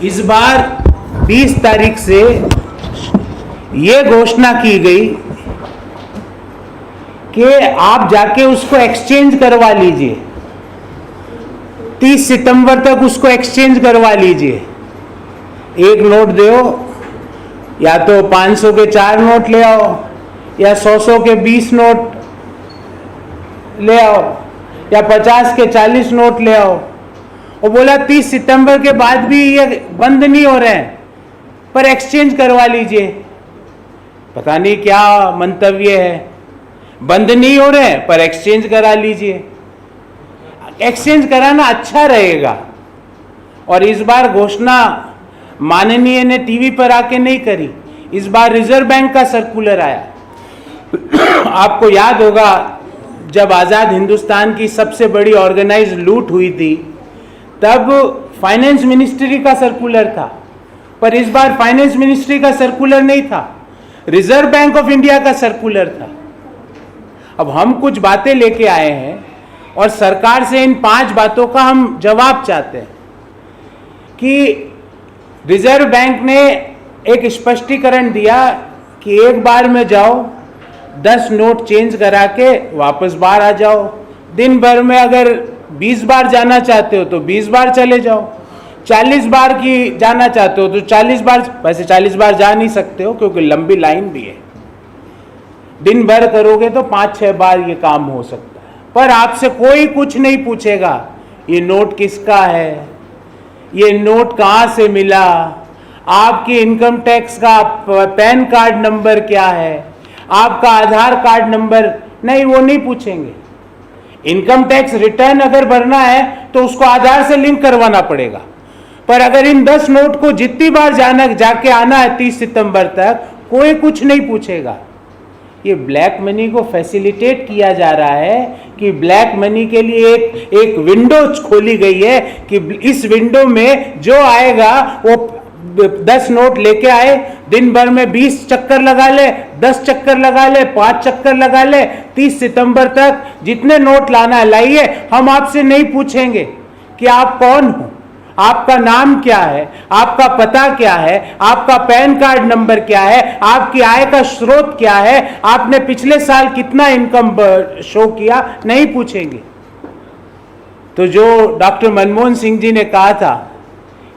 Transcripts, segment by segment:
इस बार 20 तारीख से ये घोषणा की गई कि आप जाके उसको एक्सचेंज करवा लीजिए, 30 सितंबर तक उसको एक्सचेंज करवा लीजिए। एक नोट दो, या तो 500 के 4 नोट ले आओ, या 100 के 20 नोट ले आओ, या 50 के 40 नोट ले आओ। और बोला 30 सितंबर के बाद भी ये बंद नहीं हो रहे हैं, पर एक्सचेंज करवा लीजिए। पता नहीं क्या मंतव्य है, बंद नहीं हो रहे हैं पर एक्सचेंज करा लीजिए। एक्सचेंज कराना अच्छा रहेगा। और इस बार घोषणा माननीय ने टीवी पर आके नहीं करी, इस बार रिजर्व बैंक का सर्कुलर आया। आपको याद होगा जब आजाद हिंदुस्तान की सबसे बड़ी ऑर्गेनाइज लूट हुई थी, तब फाइनेंस मिनिस्ट्री का सर्कुलर था, पर इस बार फाइनेंस मिनिस्ट्री का सर्कुलर नहीं था, रिजर्व बैंक ऑफ इंडिया का सर्कुलर था। अब हम कुछ बातें लेके आए हैं और सरकार से इन 5 बातों का हम जवाब चाहते हैं कि रिजर्व बैंक ने एक स्पष्टीकरण दिया कि एक बार में जाओ, 10 नोट चेंज करा के वापस बाहर आ जाओ। दिन भर में अगर 20 बार जाना चाहते हो तो 20 बार चले जाओ, 40 बार की जाना चाहते हो तो 40 बार। वैसे 40 बार जा नहीं सकते हो क्योंकि लंबी लाइन भी है, दिन भर करोगे तो 5-6 बार ये काम हो सकता है। पर आपसे कोई कुछ नहीं पूछेगा ये नोट किसका है, ये नोट कहाँ से मिला, आपकी इनकम टैक्स का पैन कार्ड नंबर क्या है, आपका आधार कार्ड नंबर नहीं, वो नहीं पूछेंगे। इनकम टैक्स रिटर्न अगर भरना है तो उसको आधार से लिंक करवाना पड़ेगा, पर अगर इन 10 नोट को जितनी बार जाके आना है 30 सितंबर तक, कोई कुछ नहीं पूछेगा। ये ब्लैक मनी को फैसिलिटेट किया जा रहा है कि ब्लैक मनी के लिए एक विंडो खोली गई है कि इस विंडो में जो आएगा वो 10 नोट लेके आए, दिन भर में 20 चक्कर लगा ले, 10 चक्कर लगा ले, 5 चक्कर लगा ले, 30 सितंबर तक जितने नोट लाना है लाइए। हम आपसे नहीं पूछेंगे कि आप कौन हो, आपका नाम क्या है, आपका पता क्या है, आपका पैन कार्ड नंबर क्या है, आपकी आय का स्रोत क्या है, आपने पिछले साल कितना इनकम शो किया, नहीं पूछेंगे। तो जो डॉक्टर मनमोहन सिंह जी ने कहा था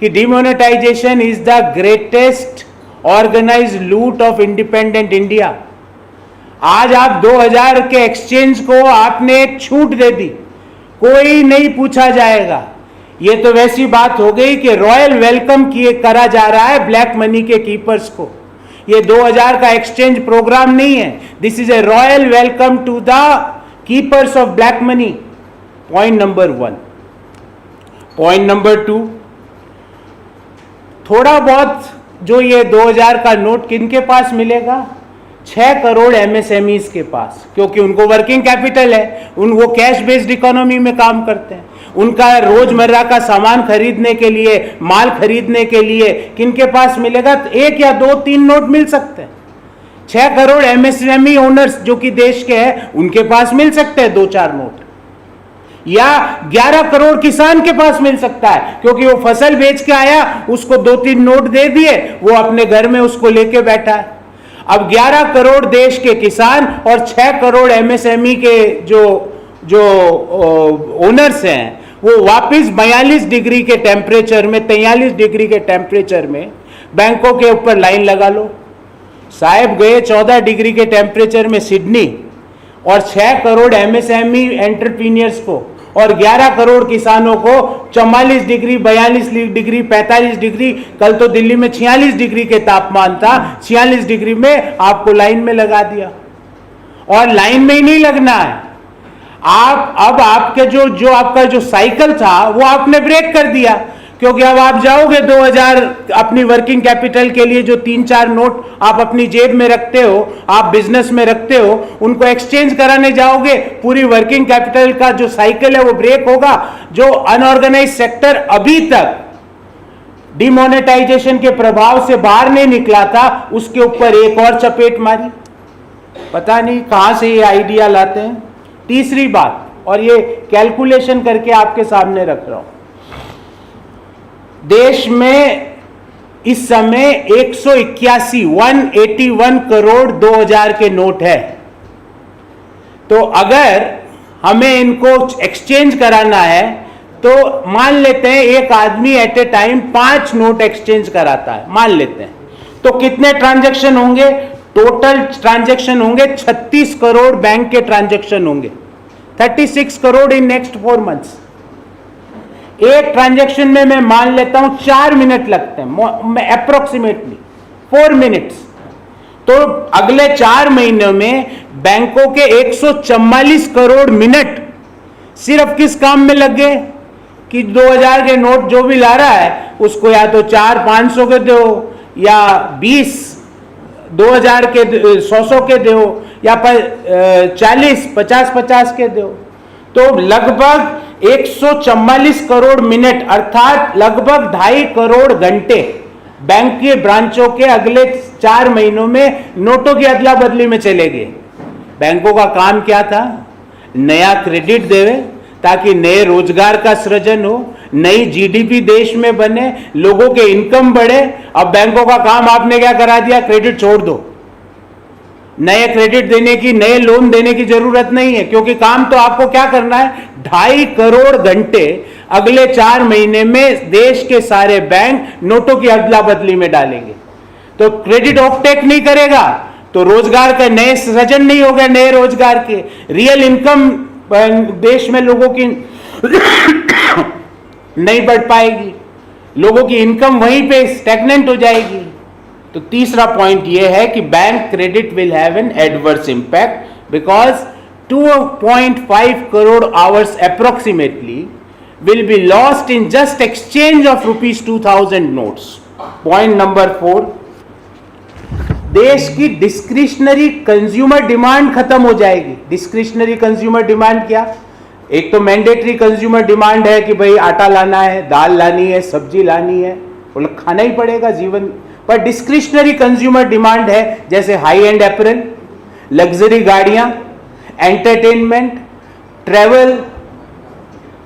कि demonetisation is the greatest organised loot of independent India, आज आप 2000 के एक्सचेंज को आपने छूट दे दी, कोई नहीं पूछा जाएगा। ये तो वैसी बात हो गई कि रॉयल वेलकम करा जा रहा है ब्लैक मनी के कीपर्स को। ये 2000 का एक्सचेंज प्रोग्राम नहीं है, this is a royal welcome to the keepers of black money. Point number 1। Point number 2, थोड़ा बहुत जो ये 2000 का नोट किनके पास मिलेगा, 6 करोड़ एमएसएमईज के पास, क्योंकि उनको वर्किंग कैपिटल है, वो कैश बेस्ड इकोनॉमी में काम करते हैं। उनका रोजमर्रा का सामान खरीदने के लिए, माल खरीदने के लिए किनके पास मिलेगा, 1 या 2-3 नोट मिल सकते हैं। 6 करोड़ एमएसएमई ओनर्स जो कि देश के हैं, उनके पास मिल सकते हैं 2-4 नोट, या 11 करोड़ किसान के पास मिल सकता है क्योंकि वो फसल बेच के आया, उसको 2-3 नोट दे दिए, वो अपने घर में उसको लेके बैठा है। अब 11 करोड़ देश के किसान और 6 करोड़ एमएसएमई के जो ओनर्स हैं, वो वापस 42 डिग्री के टेम्परेचर में, 43 डिग्री के टेम्परेचर में बैंकों के ऊपर लाइन लगा लो। साहब गए 14 डिग्री के टेम्परेचर में सिडनी, और 6 करोड़ एमएसएमई एंटरप्रीनियर्स को और 11 करोड़ किसानों को 44 डिग्री, 42 डिग्री, 45 डिग्री, कल तो दिल्ली में 46 डिग्री के तापमान था, 46 डिग्री में आपको लाइन में लगा दिया। और लाइन में ही नहीं लगना है, आप अब आपके जो आपका जो साइकिल था वो आपने ब्रेक कर दिया, क्योंकि अब आप जाओगे 2000 अपनी वर्किंग कैपिटल के लिए, जो 3-4 नोट आप अपनी जेब में रखते हो, आप बिजनेस में रखते हो, उनको एक्सचेंज कराने जाओगे, पूरी वर्किंग कैपिटल का जो साइकिल है वो ब्रेक होगा। जो अनऑर्गेनाइज सेक्टर अभी तक डिमोनेटाइजेशन के प्रभाव से बाहर नहीं निकला था, उसके ऊपर एक और चपेट मारी। पता नहीं कहां से ये आइडिया लाते हैं। तीसरी बात, और ये कैलकुलेशन करके आपके सामने रख रहा हूं, देश में इस समय 181 करोड़ 2000 के नोट है। तो अगर हमें इनको एक्सचेंज कराना है तो मान लेते हैं एक आदमी at a time 5 note exchange कराता है, मान लेते हैं, तो कितने ट्रांजैक्शन होंगे? टोटल ट्रांजैक्शन होंगे 36 करोड़ बैंक के ट्रांजैक्शन होंगे, 36 करोड़ इन नेक्स्ट 4 मंथ्स। एक ट्रांजैक्शन में मैं मान लेता हूं 4 मिनट लगते हैं, अप्रोक्सीमेटली 4 मिनट्स। तो अगले 4 महीनों में बैंकों के 144 करोड़ मिनट सिर्फ किस काम में लग गए कि 2000 के नोट जो भी ला रहा है उसको या तो 400-500 के दो, या 2000 के 100 के दो, या 40-50 के दो। तो लगभग 144 करोड़ मिनट अर्थात लगभग 2.5 करोड़ घंटे बैंक के ब्रांचों के अगले 4 महीनों में नोटों की अदला बदली में चले गए। बैंकों का काम क्या था? नया क्रेडिट देवे ताकि नए रोजगार का सृजन हो, नई जीडीपी देश में बने, लोगों के इनकम बढ़े। अब बैंकों का काम आपने क्या करा दिया? क्रेडिट छोड़ दो। नए क्रेडिट देने की, नए लोन देने की जरूरत नहीं है, क्योंकि काम तो आपको क्या करना है? 2.5 करोड़ घंटे अगले 4 महीने में देश के सारे बैंक नोटों की अदला बदली में डालेंगे। तो क्रेडिट ऑफटेक नहीं करेगा तो रोजगार का नए सृजन नहीं होगा, नए रोजगार के रियल इनकम देश में लोगों की नहीं बढ़ पाएगी, लोगों की इनकम वहीं पे स्टैग्नेंट हो जाएगी। तो तीसरा पॉइंट यह है कि bank credit will have an adverse impact because 2.5 crore hours approximately will be lost in just exchange of rupees 2000 notes. Point number 4, देश की डिस्क्रिशनरी कंज्यूमर डिमांड खत्म हो जाएगी। डिस्क्रिशनरी कंज्यूमर डिमांड क्या? एक तो मैंडेटरी कंज्यूमर डिमांड है कि भाई आटा लाना है, दाल लानी है, सब्जी लानी है, वो लोग खाना ही पड़ेगा जीवन। पर डिस्क्रिशनरी कंज्यूमर डिमांड है जैसे हाई एंड एपरल, लग्जरी गाड़ियां, एंटरटेनमेंट, ट्रैवल।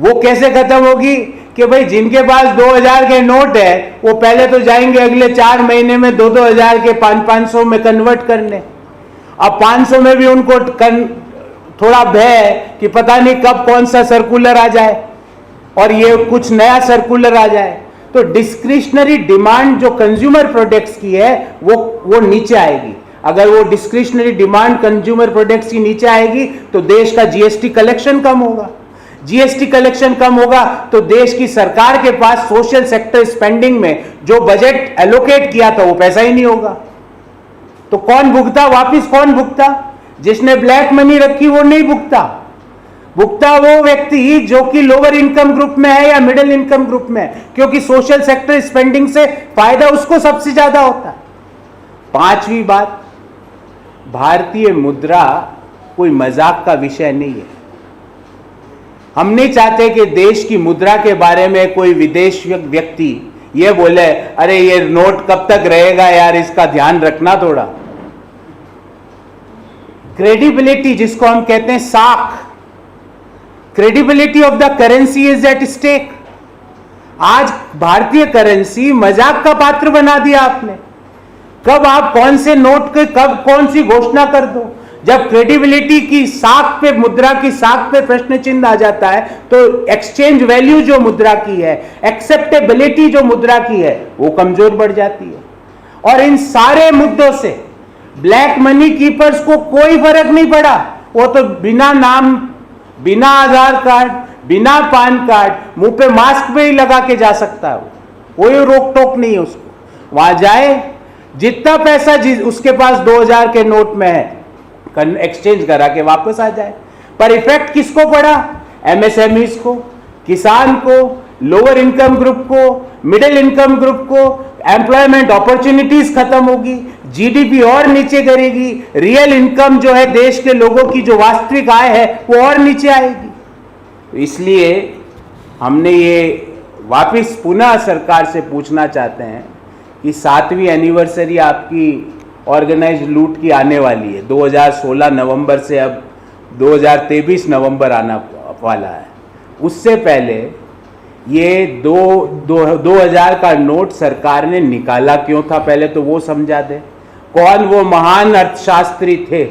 वो कैसे खत्म होगी कि भाई जिनके पास 2000 के नोट है वो पहले तो जाएंगे अगले 4 महीने में 2-2000 के 500 में कन्वर्ट करने। अब 500 में भी उनको थोड़ा भय है कि पता नहीं कब कौन सा सर्कुलर आ जाए और ये कुछ नया सर्कुलर आ जाए। तो डिस्क्रिशनरी डिमांड जो कंज्यूमर प्रोडक्ट्स की है वो नीचे आएगी। अगर वो डिस्क्रिशनरी डिमांड कंज्यूमर प्रोडक्ट्स की नीचे आएगी तो देश का जीएसटी कलेक्शन कम होगा। जीएसटी कलेक्शन कम होगा तो देश की सरकार के पास सोशल सेक्टर स्पेंडिंग में जो बजट एलोकेट किया था वो पैसा ही नहीं होगा। तो कौन भुगता? वापिस कौन भुगता? जिसने ब्लैक मनी रखी वो नहीं भुगता। भुगता वो व्यक्ति जो कि लोअर इनकम ग्रुप में है या मिडिल इनकम ग्रुप में है, क्योंकि सोशल सेक्टर स्पेंडिंग से फायदा उसको सबसे ज्यादा होता है। 5वीं बात, भारतीय मुद्रा कोई मजाक का विषय नहीं है। हम नहीं चाहते कि देश की मुद्रा के बारे में कोई विदेशी व्यक्ति ये बोले अरे ये नोट कब तक रहेगा यार, इसका ध्यान रखना थोड़ा। क्रेडिबिलिटी जिसको हम कहते हैं साख, credibility of the currency is at stake. आज भारतीय करेंसी मजाक का पात्र बना दिया आपने। कब आप कौन से नोट के कब कौन सी घोषणा कर दो, जब क्रेडिबिलिटी की साख पे, मुद्रा की साख पे प्रश्न चिन्ह आ जाता है तो एक्सचेंज वैल्यू जो मुद्रा की है, एक्सेप्टेबिलिटी जो मुद्रा की है वो कमजोर बढ़ जाती है। और इन सारे मुद्दों से ब्लैक मनी कीपर्स को कोई फर्क नहीं पड़ा। वो तो बिना नाम, बिना आधार कार्ड, बिना पान कार्ड, मुंह पे मास्क पे ही लगा के जा सकता है, कोई रोक टोक नहीं है उसको। वहां जाए, जितना पैसा उसके पास 2000 के नोट में है एक्सचेंज करा के वापस आ जाए। पर इफेक्ट किसको पड़ा? एमएसएमईज को, किसान को, लोअर इनकम ग्रुप को, मिडिल इनकम ग्रुप को। एम्प्लॉयमेंट अपॉर्चुनिटीज खत्म होगी, जीडीपी और नीचे करेगी, रियल इनकम जो है देश के लोगों की जो वास्तविक आय है वो और नीचे आएगी। तो इसलिए हमने ये वापस पुनः सरकार से पूछना चाहते हैं कि 7वीं एनिवर्सरी आपकी ऑर्गेनाइज्ड लूट की आने वाली है। 2016 नवंबर से अब 2023 नवंबर आना वाला है। उससे पहले ये 2000 का नोट सरकार ने निकाला क्यों था, पहले तो वो समझा दे। कौन वो महान अर्थशास्त्री थे?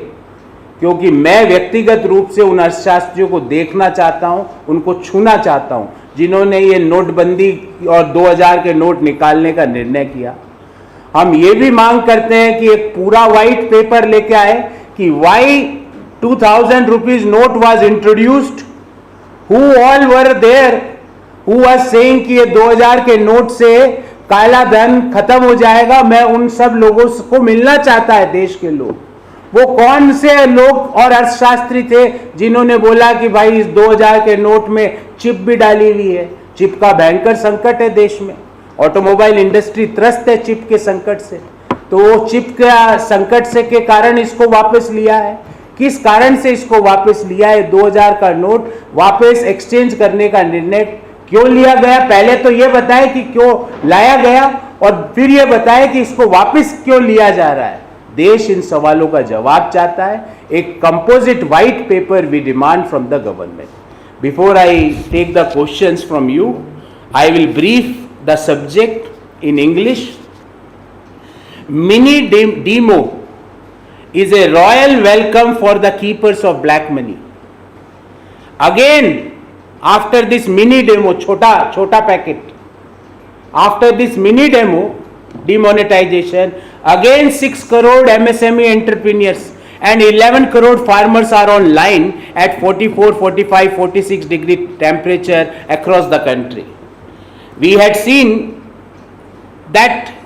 क्योंकि मैं व्यक्तिगत रूप से उन अर्थशास्त्रियों को देखना चाहता हूं, उनको छूना चाहता हूं, जिन्होंने ये नोटबंदी और 2000 के नोट निकालने का निर्णय किया। हम ये भी मांग करते हैं कि एक पूरा व्हाइट पेपर लेके आए कि why 2000 rupees note was introduced, who all were there who was saying कि ये 2000 के नोट से काला धन खत्म हो जाएगा। मैं उन सब लोगों को मिलना चाहता है, देश के लोग, वो कौन से लोग और अर्थशास्त्री थे जिन्होंने बोला कि भाई इस 2000 के नोट में चिप भी डाली हुई है। चिप का भयंकर संकट है देश में, ऑटोमोबाइल इंडस्ट्री त्रस्त है चिप के संकट से, तो वो चिप का संकट से के कारण इसको वापस लिया है। किस कारण से इसको वापस लिया है? 2000 का नोट वापस एक्सचेंज करने का निर्णय क्यों लिया गया? पहले तो ये बताए कि क्यों लाया गया और फिर ये बताए कि इसको वापस क्यों लिया जा रहा है। देश इन सवालों का जवाब चाहता है। एक composite white paper we demand from the government. Before I take the questions from you, I will brief the subject in English. Mini demo is a royal welcome for the keepers of black money. Again, after this mini demo, chota packet, after this mini demo demonetization, again 6 crore MSME entrepreneurs and 11 crore farmers are on line at 44, 45, 46 degree temperature across the country. We had seen that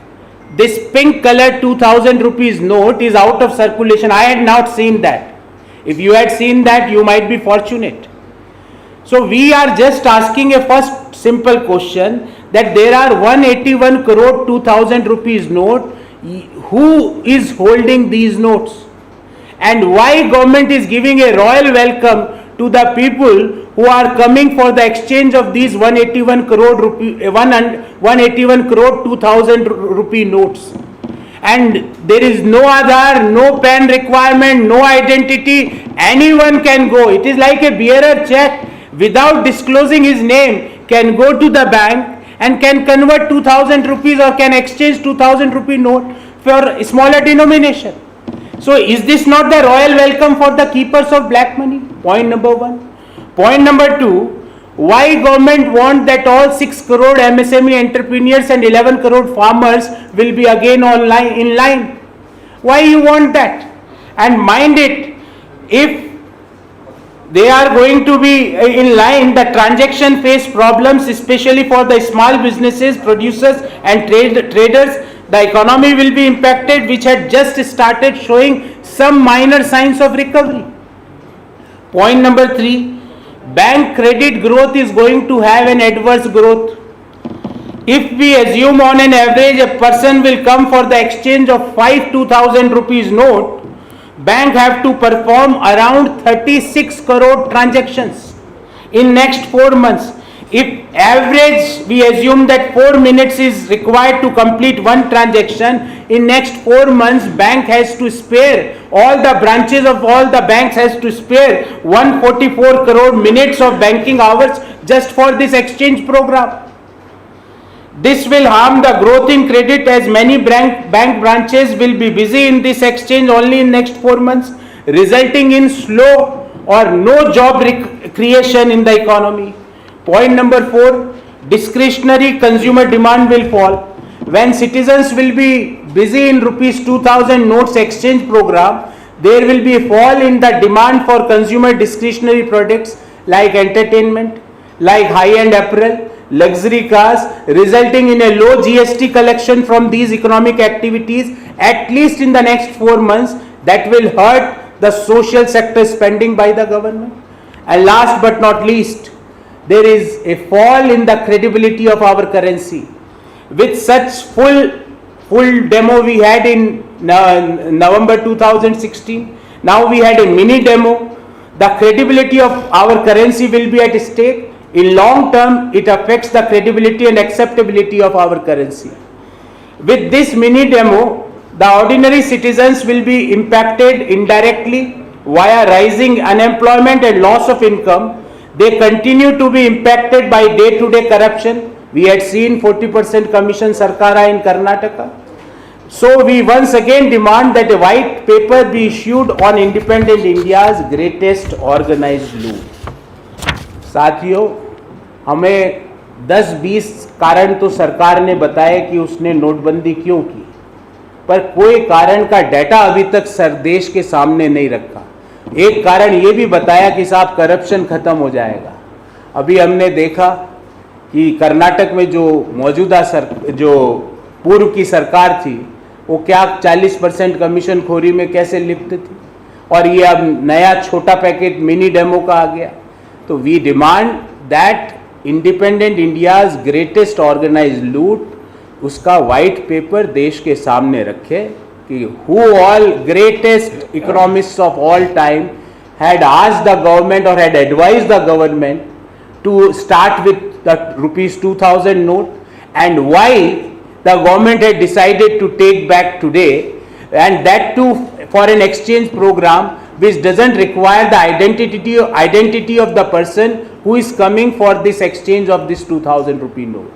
this pink colored 2000 rupees note is out of circulation. I had not seen that. If you had seen that, you might be fortunate. So we are just asking a first simple question, that there are 181 crore 2000 rupees note. Who is holding these notes? And why government is giving a royal welcome to the people who are coming for the exchange of these 181 crore rupee 181 crore 2000 rupee notes, and there is no Aadhaar, no PAN requirement, no identity, anyone can go. It is like a bearer check without disclosing his name can go to the bank and can convert 2000 rupees or can exchange 2000 rupee note for smaller denomination. So is this not the royal welcome for the keepers of black money? Point number one. Point number two, why government want that all 6 crore MSME entrepreneurs and 11 crore farmers will be again online in line? Why you want that? And mind it, if they are going to be in line, the transaction face problems, especially for the small businesses, producers and traders. The economy will be impacted, which had just started showing some minor signs of recovery. Point number three, bank credit growth is going to have an adverse growth. If we assume on an average a person will come for the exchange of 5 2000 rupees note, bank have to perform around 36 crore transactions in next 4 months. If average we assume that 4 minutes is required to complete one transaction, in next 4 months bank has to spare, all the branches of all the banks has to spare 144 crore minutes of banking hours just for this exchange program. This will harm the growth in credit, as many bank branches will be busy in this exchange only in next 4 months, resulting in slow or no job creation in the economy. Point number 4, discretionary consumer demand will fall. When citizens will be busy in rupees 2000 notes exchange program, there will be a fall in the demand for consumer discretionary products like entertainment, like high-end apparel, luxury cars, resulting in a low GST collection from these economic activities at least in the next 4 months. That will hurt the social sector spending by the government. And last but not least, there is a fall in the credibility of our currency. With such full demo we had in November 2016, now we had a mini demo. The credibility of our currency will be at stake. In long term, it affects the credibility and acceptability of our currency. With this mini demo, the ordinary citizens will be impacted indirectly via rising unemployment and loss of income. They continue to be impacted by day-to-day corruption. We had seen 40% commission Sarkara in Karnataka. So we once again demand that a white paper be issued on independent India's greatest organized loot. साथियों, हमें 10-20 कारण तो सरकार ने बताए कि उसने नोटबंदी क्यों की, पर कोई कारण का डाटा अभी तक देश के सामने नहीं रखा। एक कारण ये भी बताया कि साहब करप्शन खत्म हो जाएगा। अभी हमने देखा कि कर्नाटक में जो मौजूदा जो पूर्व की सरकार थी वो क्या 40% कमीशन खोरी में कैसे लिप्त थी, और ये अब नया छोटा पैकेट मिनी डेमो का आ गया। तो we demand that independent India's greatest organised loot, उसका व्हाइट पेपर देश के सामने रखे कि who all greatest economists of all time had asked the government or had advised the government to start with the rupees 2000 note, and why the government had decided to take back today, and that too for an exchange program which doesn't require the identity of the person who is coming for this exchange of this 2000 rupee note.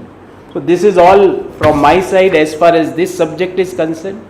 So this is all from my side as far as this subject is concerned.